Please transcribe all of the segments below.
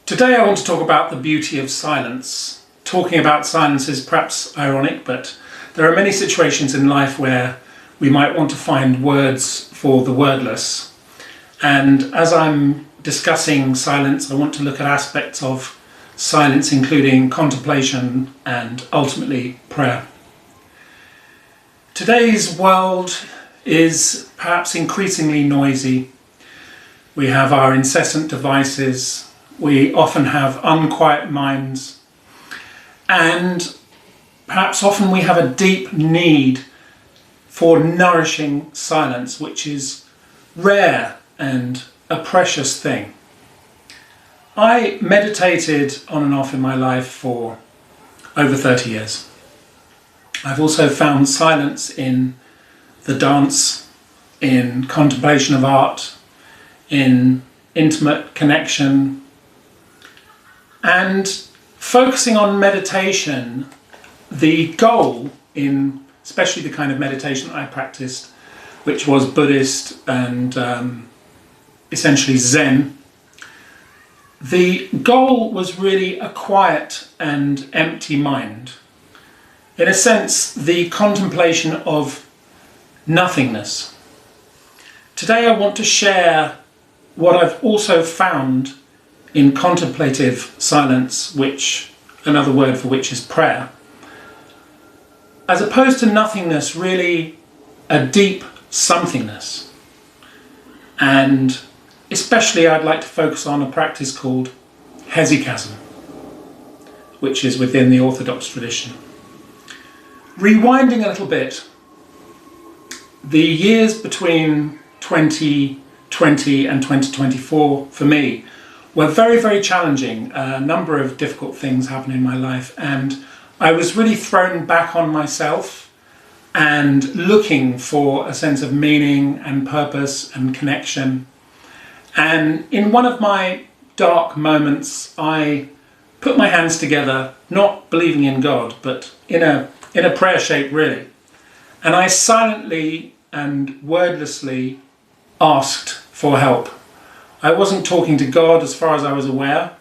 Today I want to talk about the beauty of silence. Talking about silence is perhaps ironic, but there are many situations in life where we might want to find words for the wordless. And as I'm discussing silence, I want to look at aspects of silence, including contemplation and ultimately prayer. Today's world is perhaps increasingly noisy. We have our incessant devices. We often have unquiet minds, and perhaps often we have a deep need for nourishing silence, which is rare and a precious thing. I meditated on and off in my life for over 30 years. I've also found silence in the dance, in contemplation of art, in intimate connection. And focusing on meditation, the goal in especially the kind of meditation I practiced, which was Buddhist and essentially Zen, the goal was really a quiet and empty mind. In a sense, the contemplation of nothingness. Today I want to share what I've also found in contemplative silence, which another word for which is prayer. As opposed to nothingness, really a deep somethingness. And especially I'd like to focus on a practice called Hesychasm, which is within the Orthodox tradition. Rewinding a little bit, the years between 2020 and 2024 for me were very, very challenging. A number of difficult things happened in my life, and I was really thrown back on myself and looking for a sense of meaning and purpose and connection. And in one of my dark moments, I put my hands together, not believing in God, but in a prayer shape really. And I silently and wordlessly asked for help. I wasn't talking to God as far as I was aware.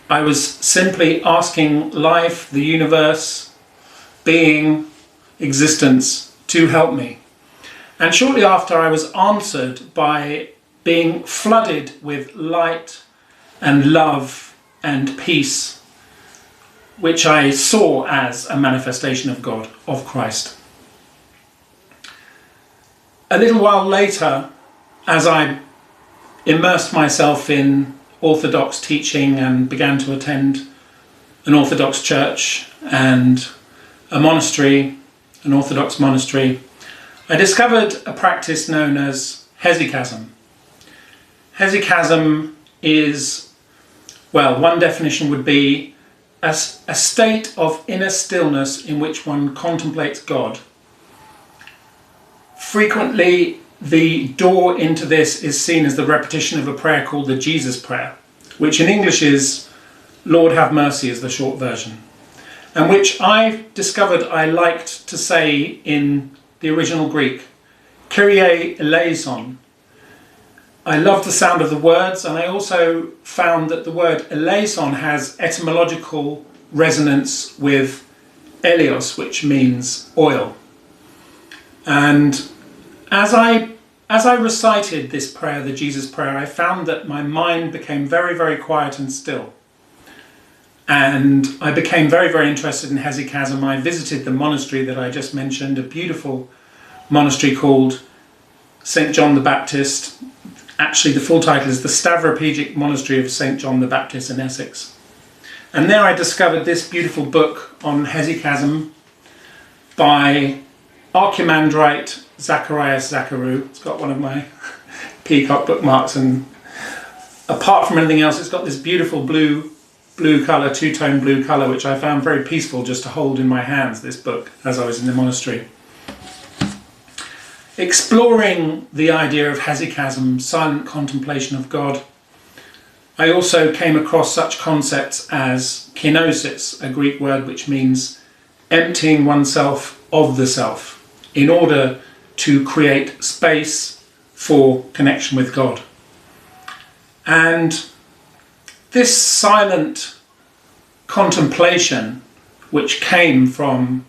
I was simply asking life, the universe, being, existence to help me. And shortly after I was answered by being flooded with light and love and peace, which I saw as a manifestation of God, of Christ. A little while later, as I immersed myself in Orthodox teaching and began to attend an Orthodox church and a monastery, an Orthodox monastery, I discovered a practice known as Hesychasm. Hesychasm is, well, one definition would be a state of inner stillness in which one contemplates God. Frequently, the door into this is seen as the repetition of a prayer called the Jesus prayer, which in English is Lord have mercy is the short version, and which I discovered I liked to say in the original Greek, Kyrie eleison. I love the sound of the words, and I also found that the word eleison has etymological resonance with eleos, which means oil. And as I recited this prayer, the Jesus prayer, I found that my mind became very, very quiet and still. And I became very, very interested in Hesychasm. I visited the monastery that I just mentioned, a beautiful monastery called Saint John the Baptist. Actually, the full title is the Stavropedic Monastery of Saint John the Baptist in Essex. And there I discovered this beautiful book on Hesychasm by Archimandrite Zacharias Zacharou. It's got one of my peacock bookmarks, and apart from anything else, it's got this beautiful blue colour, two-tone blue colour, which I found very peaceful just to hold in my hands, this book, as I was in the monastery. Exploring the idea of Hesychasm, silent contemplation of God, I also came across such concepts as Kenosis, a Greek word which means emptying oneself of the self in order to create space for connection with God. And this silent contemplation, which came from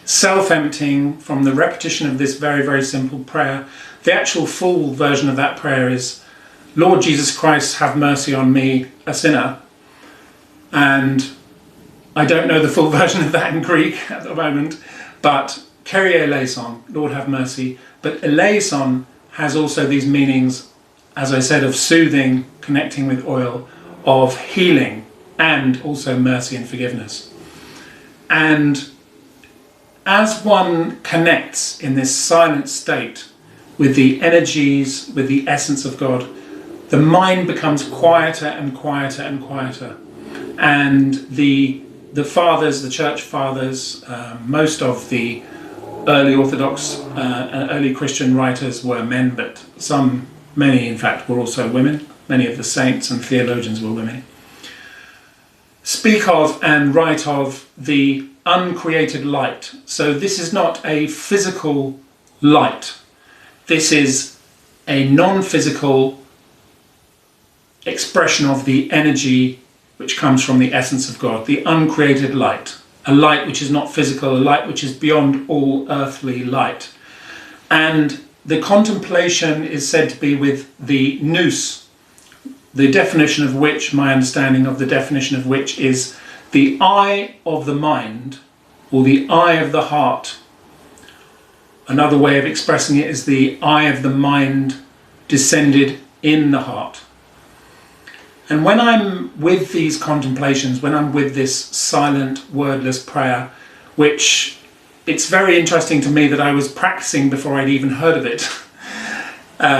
self-emptying, from the repetition of this very, very simple prayer. The actual full version of that prayer is, Lord Jesus Christ, have mercy on me, a sinner. And I don't know the full version of that in Greek at the moment, but Kyrie eleison, Lord have mercy. But eleison has also these meanings, as I said, of soothing, connecting with oil, of healing, and also mercy and forgiveness. And as one connects in this silent state with the energies, with the essence of God, the mind becomes quieter and quieter and quieter. And the fathers, the church fathers, most of the early Orthodox and early Christian writers were men, but many in fact were also women. Many of the saints and theologians were women. Speak of and write of the uncreated light. So this is not a physical light. This is a non-physical expression of the energy which comes from the essence of God, the uncreated light. A light which is not physical, a light which is beyond all earthly light. And the contemplation is said to be with the nous, the definition of which, my understanding of the definition of which is the eye of the mind, or the eye of the heart. Another way of expressing it is the eye of the mind descended in the heart. And when I'm with these contemplations, when I'm with this silent, wordless prayer, which it's very interesting to me that I was practicing before I'd even heard of it,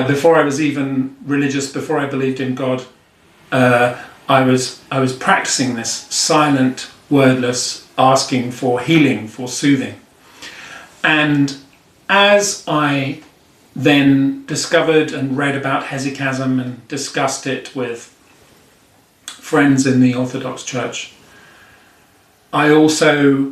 before I was even religious, before I believed in God, I was practicing this silent, wordless, asking for healing, for soothing. And as I then discovered and read about hesychasm and discussed it with friends in the Orthodox Church, I also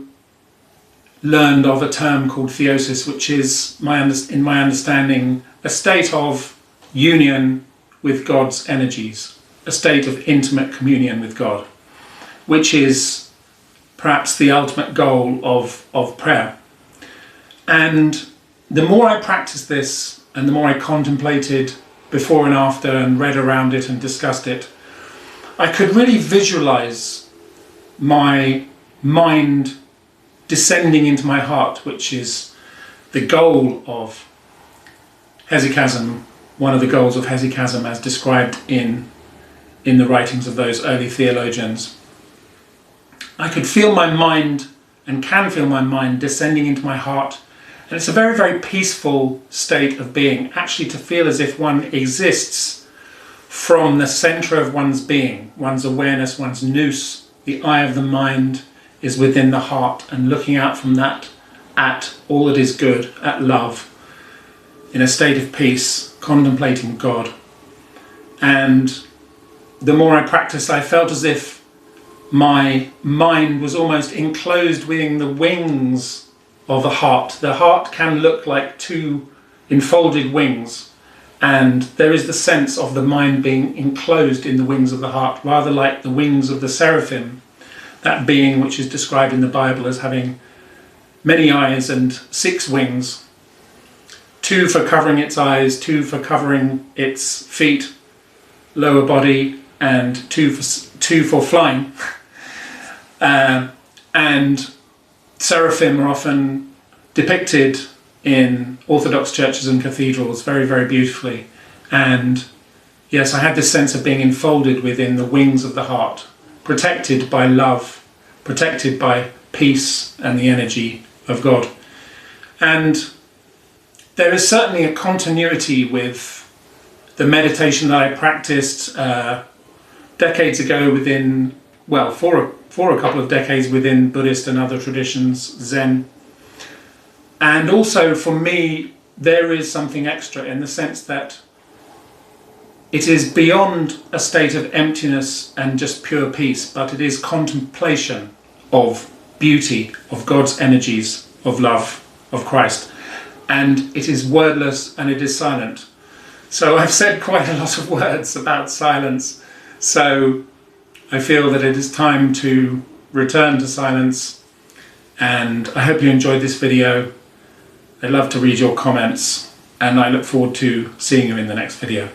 learned of a term called Theosis, which is, in my understanding, a state of union with God's energies, a state of intimate communion with God, which is perhaps the ultimate goal of prayer. And the more I practiced this, and the more I contemplated before and after and read around it and discussed it, I could really visualize my mind descending into my heart, which is the goal of hesychasm, one of the goals of hesychasm as described in the writings of those early theologians. I could feel my mind, and can feel my mind, descending into my heart. And it's a very, very peaceful state of being, actually to feel as if one exists from the centre of one's being, one's awareness, one's nous, the eye of the mind is within the heart, and looking out from that at all that is good, at love, in a state of peace, contemplating God. And the more I practiced, I felt as if my mind was almost enclosed within the wings of the heart. The heart can look like two enfolded wings, and there is the sense of the mind being enclosed in the wings of the heart, rather like the wings of the seraphim, that being which is described in the Bible as having many eyes and 6 wings, 2 for covering its eyes, 2 for covering its feet, lower body, and 2 for flying. And seraphim are often depicted in Orthodox churches and cathedrals very, very beautifully. And yes, I had this sense of being enfolded within the wings of the heart, protected by love, protected by peace and the energy of God. And there is certainly a continuity with the meditation that I practiced decades ago within, well, for a couple of decades within Buddhist and other traditions, Zen. And also for me, there is something extra in the sense that it is beyond a state of emptiness and just pure peace, but it is contemplation of beauty, of God's energies, of love, of Christ. And it is wordless and it is silent. So I've said quite a lot of words about silence. So I feel that it is time to return to silence, and I hope you enjoyed this video. I'd love to read your comments, and I look forward to seeing you in the next video.